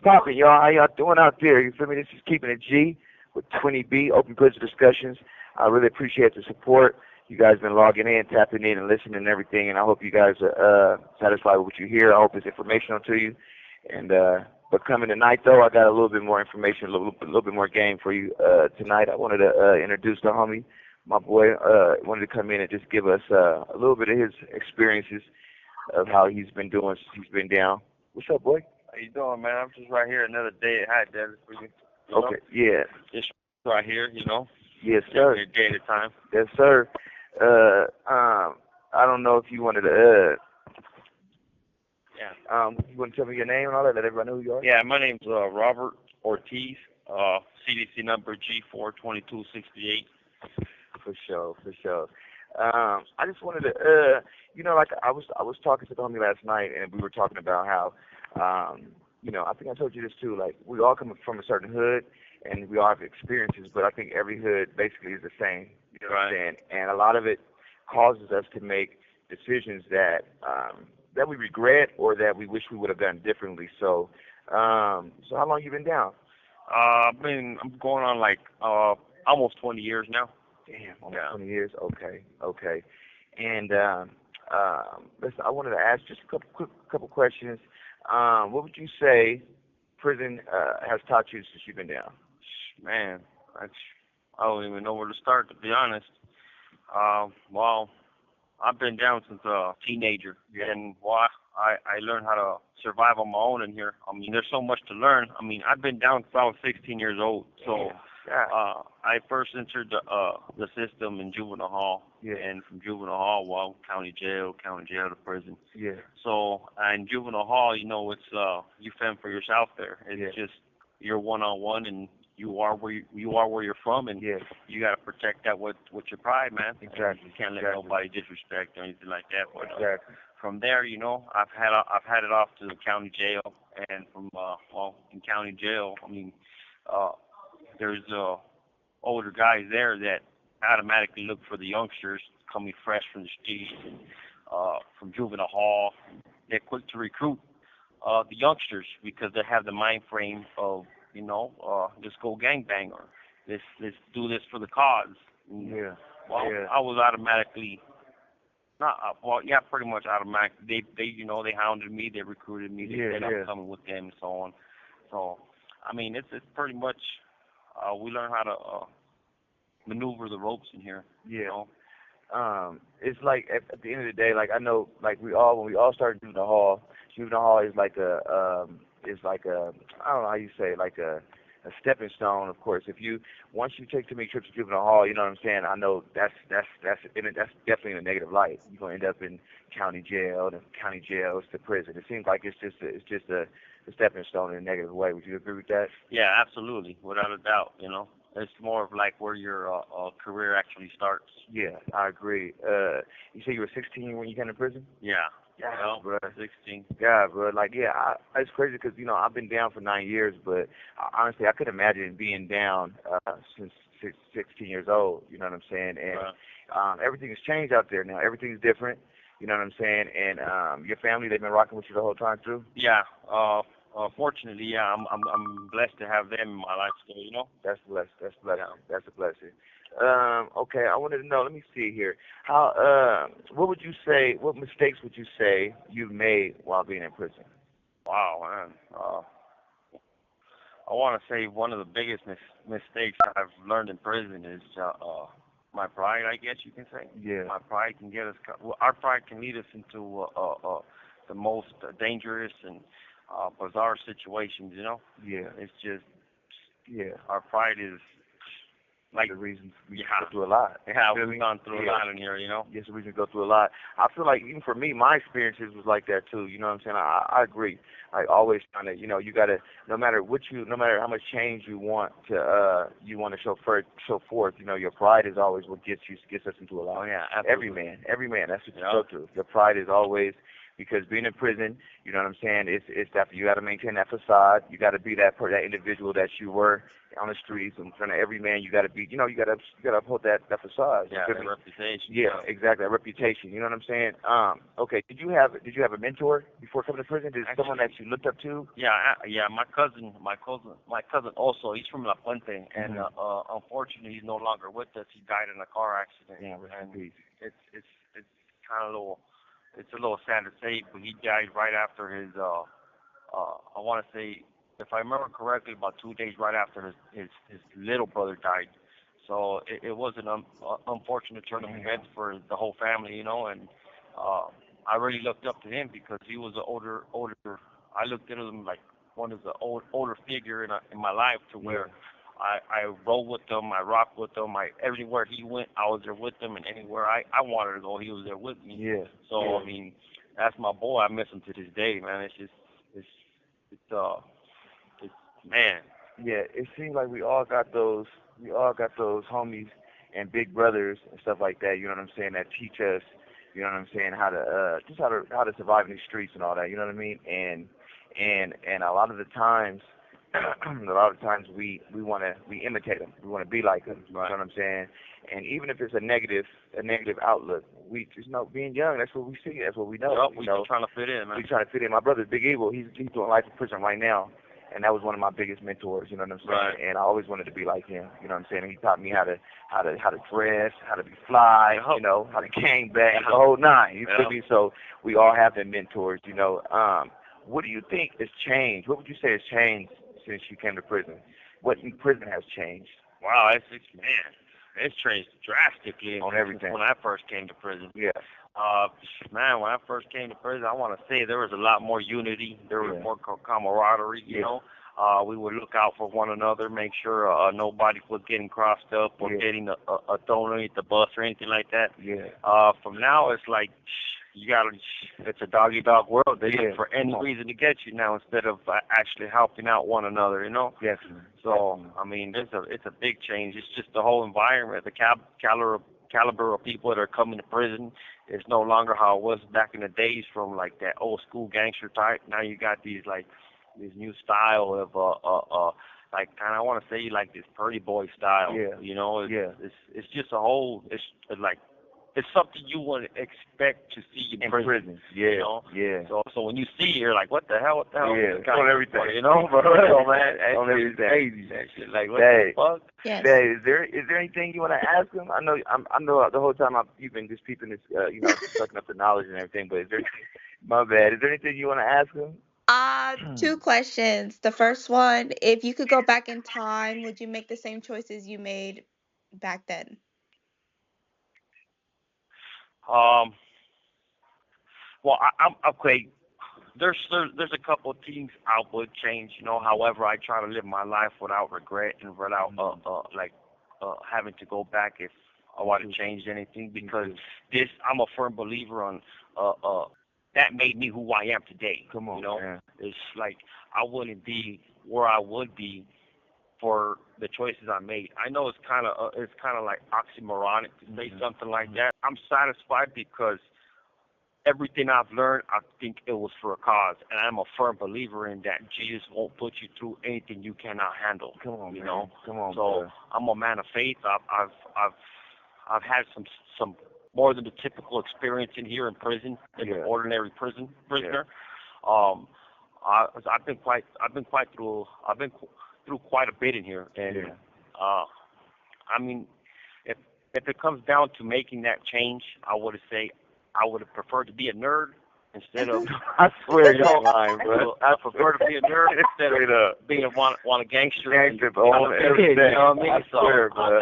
poppin', y'all? How y'all doing out there? You feel me? This is Keeping It G with 20B, Open Prison Discussions. I really appreciate the support. You guys been logging in, tapping in, and listening and everything, and I hope you guys are satisfied with what you hear. I hope it's informational to you. And but coming tonight, though, I got a little bit more information, a little bit more game for you tonight. I wanted to introduce the homie. My boy wanted to come in and just give us a little bit of his experiences of how he's been doing since he's been down. What's up, boy? How you doing, man? I'm just right here another day at Hot Desert for you. Okay, yeah. Just right here, Yes, sir. A day at a time. Yes, sir. I don't know if you wanted to, you want to tell me your name and all that, let everybody know who you are? Yeah, my name's Robert Ortiz, CDC number G42268. For sure, for sure. I just wanted to, like I was talking to the homie last night, and we were talking about how, I think I told you this too. Like we all come from a certain hood, and we all have experiences, but I think every hood basically is the same. You know what I'm saying? And a lot of it causes us to make decisions that that we regret or that we wish we would have done differently. So, so how long you been down? I'm going on like almost 20 years now. Damn, almost 20 years. Okay. And listen, I wanted to ask just a couple questions. What would you say prison has taught you since you've been down? Man, I don't even know where to start, to be honest. Well, I've been down since a teenager, and I learned how to survive on my own in here. I mean, there's so much to learn. I mean, I've been down since I was 16 years old, so I first entered the system in juvenile hall, and from juvenile hall, county jail to prison. Yeah. So in juvenile hall, it's you fend for yourself there. It's just you're one-on-one, and you are where you're from, and you got to protect that with your pride, man. Exactly. You can't let nobody disrespect or anything like that. But Exactly. from there, I've had it off to the county jail, and from in county jail, I mean, there's older guys there that automatically look for the youngsters coming fresh from the streets and from juvenile hall. They're quick to recruit the youngsters because they have the mind frame of let's go gangbang or let's do this for the cause. I was automatically pretty much automatic. They hounded me, they recruited me, they said I'm coming with them and so on. So I mean it's pretty much we learn how to maneuver the ropes in here. It's like at the end of the day, like I know, like when we all started juvenile hall is like a I don't know how you say it, like a stepping stone. Of course, once you take too many trips to juvenile hall, you know what I'm saying. I know that's definitely in a negative light. You're gonna end up in county jail, and county jail is to prison. It seems like it's just a stepping stone in a negative way. Would you agree with that? Yeah, absolutely, without a doubt. It's more of like where your career actually starts. Yeah, I agree. You say you were 16 when you came to prison? Yeah. Yeah, bro. 16. Yeah, bro. Like, it's crazy because I've been down for 9 years, but honestly, I couldn't imagine being down since 16 years old. You know what I'm saying? And everything has changed out there now. Everything's different. You know what I'm saying? And your family, they've been rocking with you the whole time too. Yeah. Fortunately, I'm blessed to have them in my life still. That's blessed. That's blessing. Yeah. That's a blessing. Okay, I wanted to know. Let me see here. How? What would you say? What mistakes would you say you made while being in prison? Wow, man. I want to say one of the biggest mistakes I've learned in prison is my pride. I guess you can say. Yeah. My pride can get us. Our pride can lead us into the most dangerous and bizarre situations. Yeah. It's just. Yeah. Our pride is. Like the reason we go through a lot. Yeah, we've gone through a lot in here, Yes, the reason we go through a lot. I feel like even for me, my experiences was like that too. You know what I'm saying? I agree. Like always trying to, you gotta, no matter how much change you want to show forth. Your pride is always what gets us into a lot. Oh yeah, absolutely. Every man, that's what you go through. Your pride is always because being in prison, you know what I'm saying, it's definitely, you got to maintain that facade. You got to be that individual that you were on the streets in front of every man. You got to be, you got to uphold that facade. Yeah, that reputation. Yeah, exactly, that reputation. You know what I'm saying? Okay, did you have a mentor before coming to prison? Did someone that you looked up to? Yeah, my cousin also. He's from La Puente, and unfortunately, he's no longer with us. He died in a car accident. Yeah, and it's kind of it's a little sad to say, but he died right after his I want to say, if I remember correctly, about 2 days right after his little brother died. So it was an unfortunate turn of events for the whole family, and I really looked up to him because he was an older. I looked at him like one of the older figure in my life, to where I rode with him, I rocked with him. Everywhere he went, I was there with him, and anywhere I wanted to go, he was there with me. Yeah. So I mean, that's my boy. I miss him to this day, man. It's man. Yeah, it seems like we all got those homies and big brothers and stuff like that, you know what I'm saying, that teach us, you know what I'm saying, how to survive in the streets and all that, you know what I mean? And a lot of the times we imitate them. We want to be like them. Right. You know what I'm saying? And even if it's a negative outlook, we just know, being young, that's what we see, that's what we know. Yep, we just trying to fit in, man. We trying to fit in. My brother's Big Evil. He's doing life in prison right now. And that was one of my biggest mentors, you know what I'm saying? Right. And I always wanted to be like him, you know what I'm saying? And he taught me how to dress, how to be fly, how to gang bang, the whole nine. You feel me? So we all have them mentors, What do you think has changed? What would you say has changed since you came to prison? What in prison has changed? Wow, it's changed drastically on everything when I first came to prison. Yeah. Man, when I first came to prison, I want to say there was a lot more unity. There was more camaraderie, you know. We would look out for one another, make sure nobody was getting crossed up or getting a thrown underneath the bus or anything like that. Yeah. From now, it's like it's a dog-eat-dog world. They look for any reason to get you now instead of actually helping out one another, Yes. So, I mean, it's a big change. It's just the whole environment, the caliber of people that are coming to prison is no longer how it was back in the days, from like that old school gangster type. Now you got these new style of like, kind of, I want to say, like this pretty boy style. It's just a whole, it's like, it's something you wouldn't expect to see in prison. So when you see it, you're like, what the hell? On everything. Bro, man. On everything. Crazy, that shit. Like, what the fuck? Yes. Dave, is there anything you want to ask him? I know the whole time you've been just peeping this, sucking up the knowledge and everything. But my bad. Is there anything you want to ask him? 2 questions. The first one, if you could go back in time, would you make the same choices you made back then? Well, I'm okay. There's a couple of things I would change, However, I try to live my life without regret and without having to go back if I want to change anything, because I'm a firm believer on that made me who I am today. Come on, man. It's like I wouldn't be where I would be for the choices I made. I know it's kind of like oxymoronic to say something like that. I'm satisfied because everything I've learned, I think it was for a cause, and I'm a firm believer in that. Jesus won't put you through anything you cannot handle. Come on, you man. know. Come on, so brother. I'm a man of faith. I've had some more than the typical experience in here in prison, an ordinary prisoner. I've been through quite a bit in here, and I mean, if it comes down to making that change, I would say I would have preferred to be a nerd instead of. I swear you're lying, bro. I prefer to be a nerd instead of being a gangster. Gangster, You know what I mean? I swear, bro.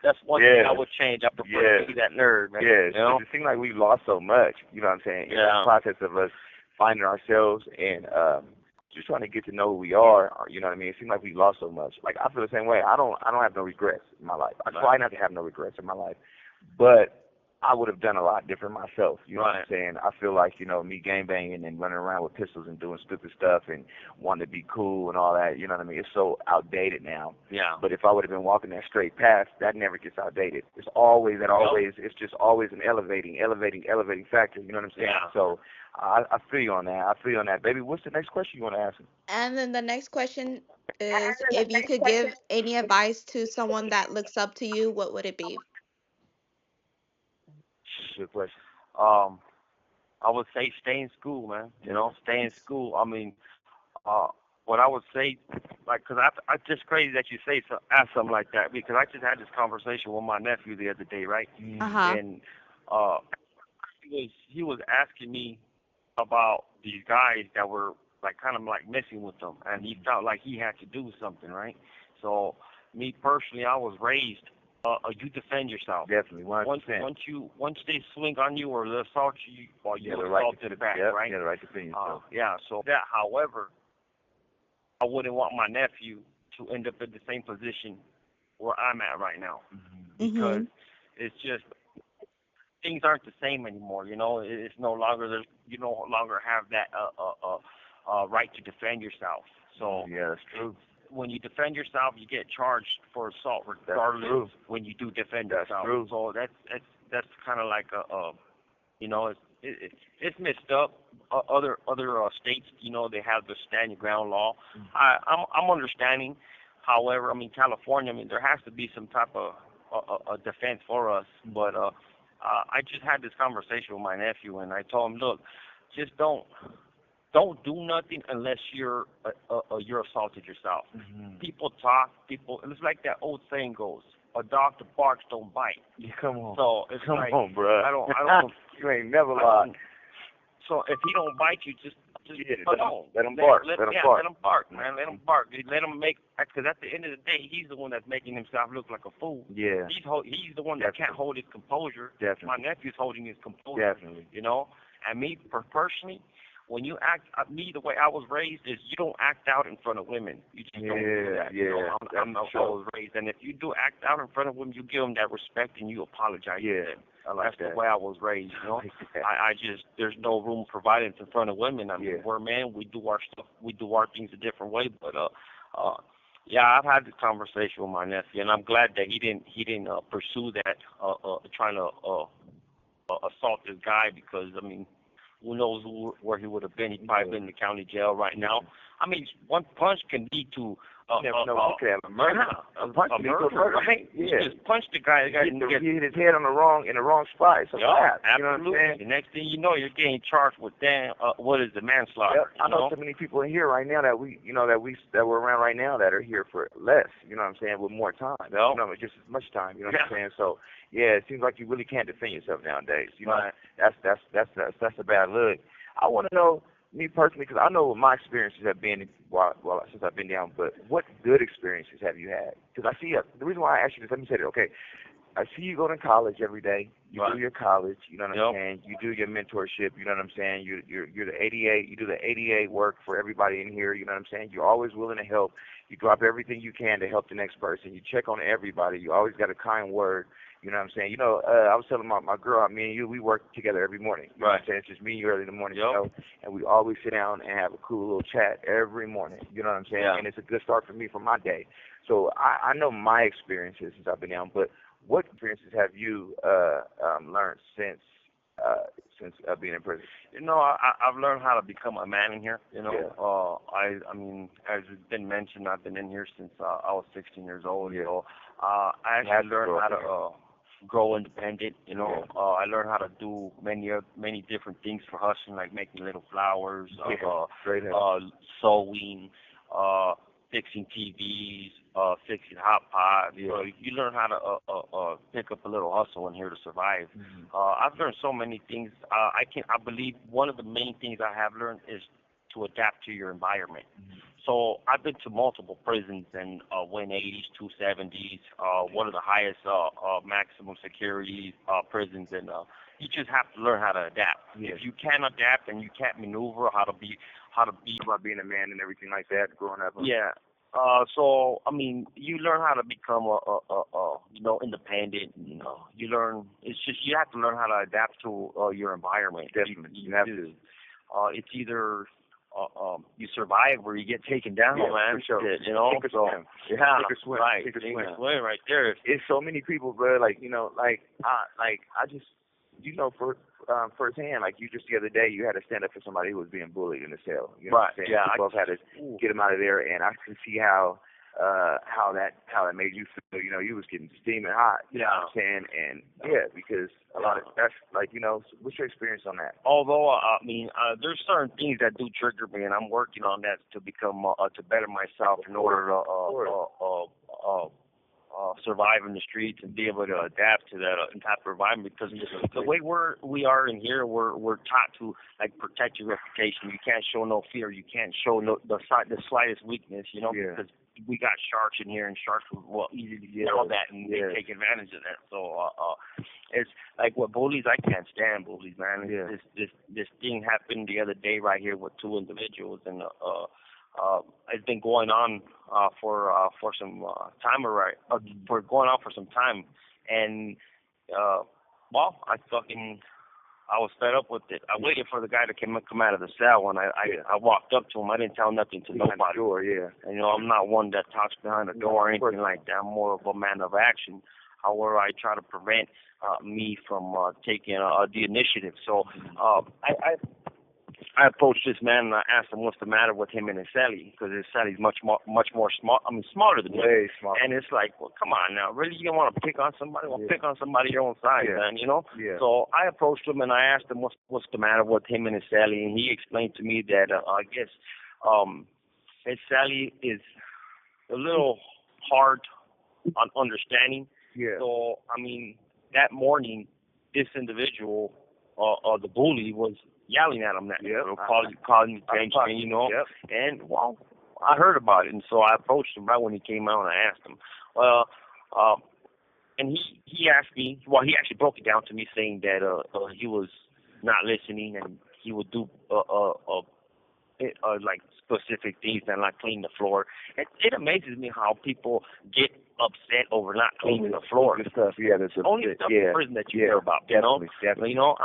That's one thing I would change. I prefer to be that nerd, man. Yes, it seems like we've lost so much. You know what I'm saying? In the process of us finding ourselves and just trying to get to know who we are. You know what I mean? It seems like we lost so much. Like, I feel the same way. I don't have no regrets in my life. I try not to have no regrets in my life, but I would have done a lot different myself. You know what I'm saying? I feel like, me gangbanging and running around with pistols and doing stupid stuff and wanting to be cool and all that, you know what I mean? It's so outdated now. Yeah. But if I would have been walking that straight path, that never gets outdated. It's always it's just always an elevating factor, you know what I'm saying? Yeah. So I feel you on that. I feel you on that, baby. What's the next question you want to ask him? And then the next question is, if you could give any advice to someone that looks up to you, what would it be? Good question. Um, I would say stay in school, man. You know, stay in school. I mean, uh, what I would say, like, cause I just crazy that you say ask something like that because I just had this conversation with my nephew the other day, right? Uh-huh. And uh, he was asking me about these guys that were like kind of like messing with them, and he felt like he had to do something, right? So me personally, I was raised. You defend yourself. Definitely, 100%. Once they swing on you or they assault you, or you the right assault them back, yep, right? you have the right to defend yourself. Yeah. So that, however, I wouldn't want my nephew to end up in the same position where I'm at right now because Mhm. it's just things aren't the same anymore. You know, it's no longer you no longer have that right to defend yourself. So Yeah, that's true. when you defend yourself, you get charged for assault regardless when you do defend That's yourself. true. So that's kind of like you know, it's messed up. Other states, you know, they have the stand your ground law. I'm understanding. However, I mean California, I mean there has to be some type of a defense for us. But I just had this conversation with my nephew, and I told him, look, just don't do nothing unless you're assaulted yourself. People talk, it's like that old saying goes, a dog that barks don't bite. Yeah, come on. So it's Come like, on, bro. I don't. You ain't never lied. So if he don't bite you, just let him bark. Let him bark. Let him bark, man. Let him bark. Let him make, because at the end of the day, he's the one that's making himself look like a fool. Yeah. He's the one that can't hold his composure. Definitely. My nephew's holding his composure. Definitely. You know, and me personally, when you act, the way I was raised is you don't act out in front of women. You just don't do that. Yeah, you know, I'm how I was raised, and if you do act out in front of women, you give them that respect and you apologize. Yeah, I like that's that. the way I was raised. You know, I just there's no room provided in front of women. I mean, we're men. We do our stuff. We do our things a different way. But yeah, I've had this conversation with my nephew, and I'm glad that he didn't pursue that trying to assault this guy because I mean. Who knows where he would have been? He'd probably been in the county jail right now. I mean, one punch can lead to you could have a murder. A murder, right? Yeah. You just punch the guy. He hit his head in the wrong spot. It's a wrap. Absolutely. You know what I'm saying? The next thing you know, you're getting charged with what is the manslaughter? Yep. I know so many people in here right now that we're around right now that are here for less. You know what I'm saying? With more time. Yep. You know, just as much time. You know what I'm saying? So yeah, it seems like you really can't defend yourself nowadays. You know, that's a bad look. I want to know, me personally, because I know what my experiences have been since I've been down, but what good experiences have you had? Because I see the reason why I asked you this, let me say that, okay, I see you go to college every day. You do your college, you know what I'm saying? You do your mentorship, you know what I'm saying? You're the ADA, you do the ADA work for everybody in here, you know what I'm saying? You're always willing to help. You drop everything you can to help the next person. You check on everybody. You always got a kind word. You know what I'm saying? You know, I was telling my girl, me and you, we work together every morning. You know what I'm saying? It's just me and you early in the morning, you know, and we always sit down and have a cool little chat every morning. You know what I'm saying? And it's a good start for me for my day. So I know my experiences since I've been down, but what experiences have you learned since being in prison? You know, I've learned how to become a man in here. You know, I mean, as it's been mentioned, I've been in here since I was 16 years old. Yeah. So I actually learned how to grow independent. You know, I learned how to do many different things for hustling, like making little flowers, sewing, fixing TVs, fixing hot pots. So you learn how to pick up a little hustle in here to survive. I've learned so many things. I believe one of the main things I have learned is to adapt to your environment. So I've been to multiple prisons and 180s, 270s, one of the highest maximum security prisons, and you just have to learn how to adapt. If you can't adapt and you can't maneuver how to be about being a man and everything like that, growing up. So I mean, you learn how to become independent. You know, you learn. It's just you have to learn how to adapt to your environment. Definitely, you have to. It's either you survive or you get taken down, man. For sure. You know, Sink or swim. Sink or swim. Right. Sink or Sink swim. or swim right there. It's so many people, bro. Like, you know, I just, you know, for firsthand. Like you just the other day, you had to stand up for somebody who was being bullied in the cell. You know Right. what I'm saying? Yeah. You both had to get him out of there, and I can see how that made you feel. You know, you was getting steaming hot. You know what I'm saying? And because a lot of that's like, what's your experience on that? Although there's certain things that do trigger me, and I'm working on that to become to better myself in order to survive in the streets and be able to adapt to that type of environment. Because the way we are in here, we're taught to like protect your reputation. You can't show no fear. You can't show the slightest weakness. Because we got sharks in here, and sharks will easy to get all that, and they take advantage of that. So it's like with bullies, I can't stand bullies, man. This thing happened the other day right here with two individuals, and it's been going on for some time, for going on for some time, and I was fed up with it. I waited for the guy to come out of the cell, and I walked up to him. I didn't tell nothing to nobody. Sure, yeah. And I'm not one that talks behind the door or anything like that. I'm more of a man of action. However, I try to prevent me from taking the initiative. So I approached this man and I asked him what's the matter with him and his cellie, because his cellie's much more smart. I mean, smarter than me. Way smarter. And it's like, well, come on now, really, you want to pick on somebody? Well, pick on somebody your own size, man. Yeah. So I approached him and I asked him what's the matter with him and his cellie, and he explained to me that I guess his cellie is a little hard on understanding. Yeah. So I mean, that morning, this individual, the bully, was yelling at him, calling attention, and I heard about it, and so I approached him right when he came out, and I asked him, and he asked me, he actually broke it down to me, saying that he was not listening, and he would do like specific things and like clean the floor. It amazes me how people get upset over not cleaning the floor. Stuff, that's only stuff in prison that you hear about, definitely. I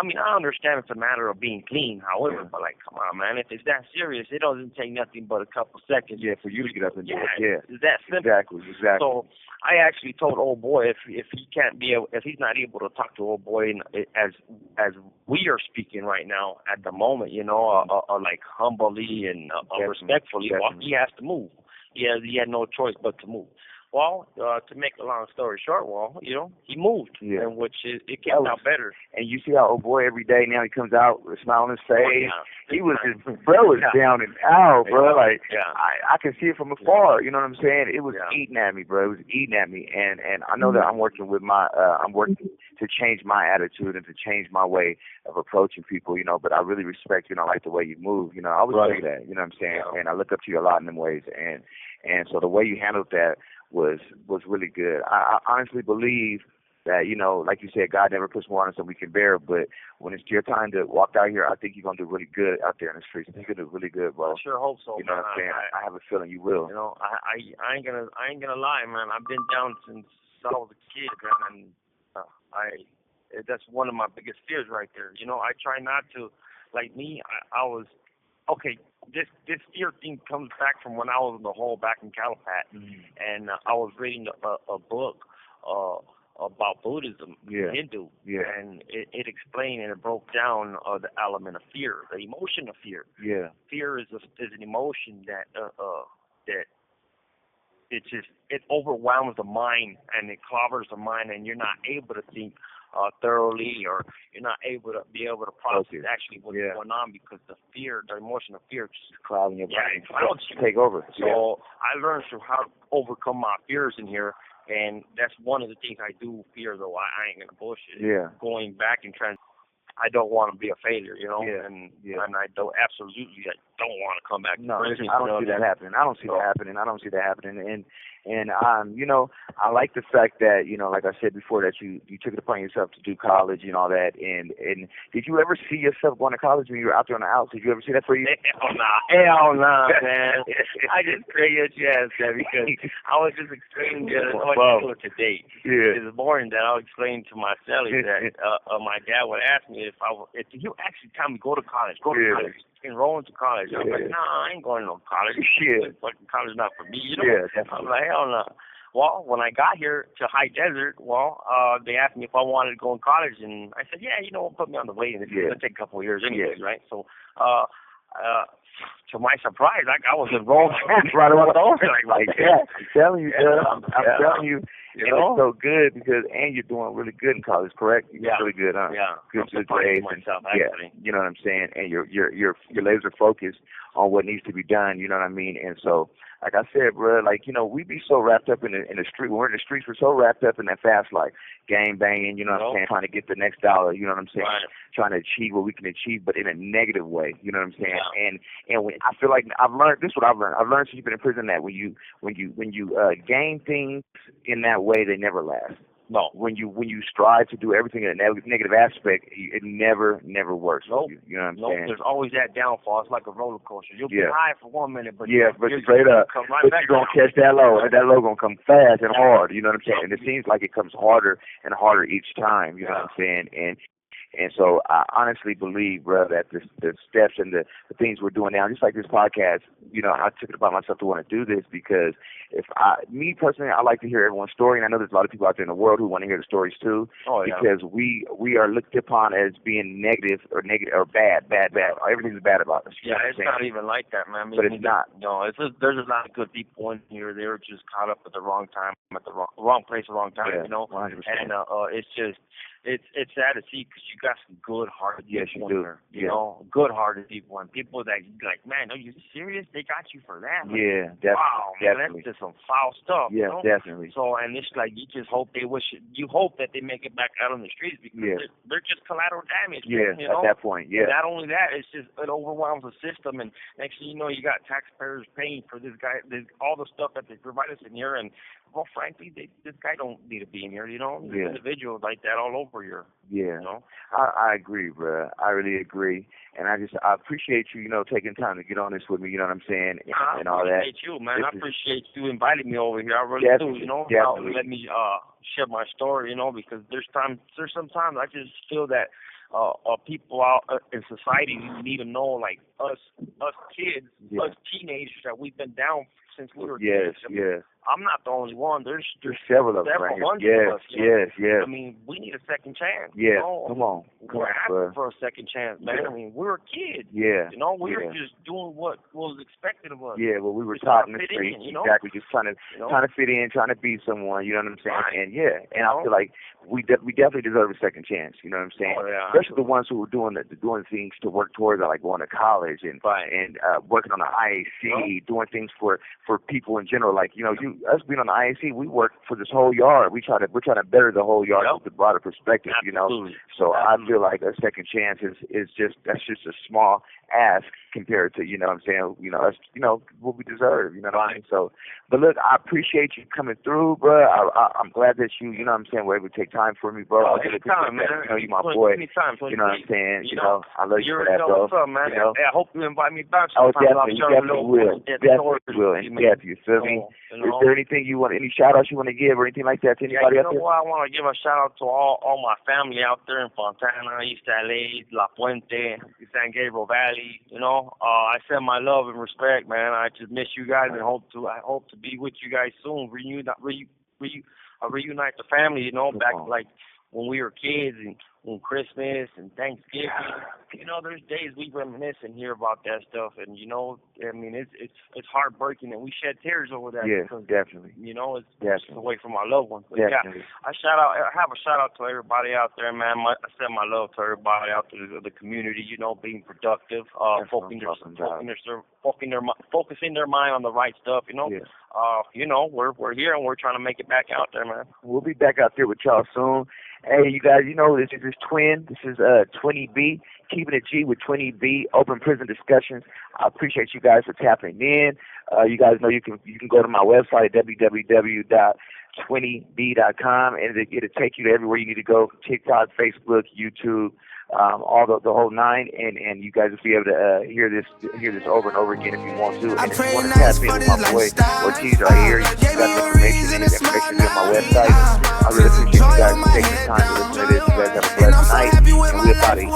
mean, I understand it's a matter of being clean, however, but like, come on, man, if it's that serious, it doesn't take nothing but a couple seconds. Yeah, for you to get up and do it. It's that simple. Exactly. So I actually told old boy if he's not able to talk to old boy as we are speaking right now at the moment, like humbly and respectfully, he has to move. He had no choice but to move. Well, to make a long story short, he moved, and it came out better. And you see how old boy every day now he comes out with a smile on his face. He was bro was down and out, bro. I can see it from afar. You know what I'm saying? It was eating at me, bro. It was eating at me, and I know that I'm working with I'm working to change my attitude and to change my way of approaching people. But I really respect I like the way you move. I always say that. You know what I'm saying? And I look up to you a lot in them ways, and so the way you handled that was really good. I honestly believe that, like you said, God never puts more on us than we can bear, but when it's your time to walk out here, I think you're going to do really good out there in the streets. I think you're going to do really good, bro. I sure hope so. You know what I'm saying? I have a feeling you will. I ain't gonna lie, man. I've been down since I was a kid, man, and that's one of my biggest fears right there. I try not to, like me, I was, okay, this fear thing comes back from when I was in the hole back in Calipat, and I was reading a book about Buddhism, Hindu, and it explained and it broke down the element of fear, the emotion of fear. Yeah. Fear is an emotion that it overwhelms the mind and it clobbers the mind, and you're not able to think thoroughly, or you're not able to process actually what's going on, because the emotion of fear just clouding your brain. Clouds you. Take over. So I learned how to overcome my fears in here, and that's one of the things I do fear, though. I ain't gonna bullshit. Yeah. Going back and trying. I don't want to be a failure, and I don't want to come back. No, I don't see that happening. I don't see that happening. And I like the fact that, like I said before, that you took it upon yourself to do college and all that. And did you ever see yourself going to college when you were out there on the outs? Did you ever see that for you? Hell nah, man. I just prayed that you asked that, because I was just explaining to date. Yeah. This morning that I was explaining to my cellie that my dad would ask me if he would actually tell me go to college, enroll into college. I'm like, nah, I ain't going to no college. Fucking college not for me. Yeah, definitely. I'm like, hell no. Well, when I got here to High Desert, they asked me if I wanted to go in college, and I said, yeah, put me on the waiting list. It's gonna take a couple of years anyways, right? So, to my surprise, I was enrolled right around the door. Yeah, I'm telling you, I'm telling you. And it's so good because, and you're doing really good in college, correct? You're really good, huh? Yeah. Good grades. Myself, yeah, actually. you know what I'm saying? And you're laser focused on what needs to be done, you know what I mean? And so, like I said, bro, we be so wrapped up in the street. When we're in the streets, we're so wrapped up in that fast life, gang banging, you know what I'm saying? Trying to get the next dollar, you know what I'm saying? Right. Trying to achieve what we can achieve, but in a negative way, you know what I'm saying? Yeah. And when I feel like I've learned, this is what I've learned. I've learned since you've been in prison that when you gain things in that way, they never last. No, when you strive to do everything in a negative aspect, it never works. Nope. You know what I'm saying? There's always that downfall. It's like a roller coaster. You'll be high for 1 minute, but but straight up, but you're gonna catch that low, and that low gonna come fast and hard. You know what I'm saying? And it seems like it comes harder and harder each time. You know what I'm saying? And so I honestly believe, bro, that the steps and the things we're doing now, just like this podcast, I took it upon myself to want to do this because me personally, I like to hear everyone's story, and I know there's a lot of people out there in the world who want to hear the stories too. Oh, yeah. Because we are looked upon as being negative or bad. Everything's bad about us. Yeah, it's not even like that, man. But it's not. No, there's a lot of good people in here. They were just caught up at the wrong time, at the wrong place, at the wrong time. 100%. And it's just. It's sad to see because you got some good-hearted people in there, good-hearted people and people that you like, man, are you serious? They got you for that. Yeah, definitely. Wow, man, that's just some foul stuff. Yeah, definitely. So, and it's like you just hope you hope that they make it back out on the streets because they're just collateral damage. Yeah, man, at that point, yeah. And not only that, it overwhelms the system, and next thing you know, you got taxpayers paying for this guy, all the stuff that they provide us in here, and well, frankly, this guy don't need to be in here. There's individuals like that all over here. Yeah, I agree, bro. I really agree, and I appreciate you, taking time to get on this with me. You know what I'm saying, and all that. I appreciate you, man. I appreciate you inviting me over here. I really do. Let me share my story. Because there's sometimes I just feel that people out in society need to know, like us kids, us teenagers, that we've been down since we were kids. I'm not the only one. There's several of them right here. Of us, yes. I mean, we need a second chance. Yeah, come on. We're asking for a second chance, man. I mean, we were kids. Yeah. We were just doing what was expected of us. Yeah, well, we were taught in the streets. Exactly, just trying to fit in, trying to be someone. You know what I'm saying? Right. And I feel like we definitely deserve a second chance. You know what I'm saying? Oh, yeah. Especially the ones who were doing things to work towards, like going to college and working on the IAC, doing things for people in general. Like us being on the IAC, we work for this whole yard. We're trying to better the whole yard with the broader perspective. Absolutely. So I feel like a second chance is just a small ask compared to what I'm saying. Us, what we deserve. You know what I mean? So, but look, I appreciate you coming through, bro. I'm glad that you know what I'm saying, were able to take time for me, bro. Anytime, man. You my boy. Anytime. You know what I'm saying? I love you for that, bro. What's up, man? I hope you invite me back. Definitely will. You feel me? Is there anything any shout outs you want to give or anything like that to anybody out there? I want to give a shout out to all my family out there in Fontana, East LA, La Puente, San Gabriel Valley. I send my love and respect, man. I just miss you guys and I hope to be with you guys soon. Reunite the family, back like when we were kids and on Christmas and Thanksgiving. There's days we reminisce and hear about that stuff, and it's heartbreaking, and we shed tears over that. Yeah, because, definitely. It's away from our loved ones. But definitely. I have a shout out to everybody out there, man. I send my love to everybody out there, the community. Being productive, focusing their mind on the right stuff. We're here and we're trying to make it back out there, man. We'll be back out there with y'all soon. Hey, you guys, this is Twin. This is 20B, keeping it G with 20B, open prison discussions. I appreciate you guys for tapping in. You guys know you can go to my website at www.20b.com, and it'll take you to everywhere you need to go: TikTok, Facebook, YouTube, all the whole nine, and you guys will be able to hear this over and over again if you want to. And if you want to tap in with my boy Ortiz right here, you got the information and his information on my website. I really appreciate you guys taking the time to listen to this. You guys have a blessed night, and we're about to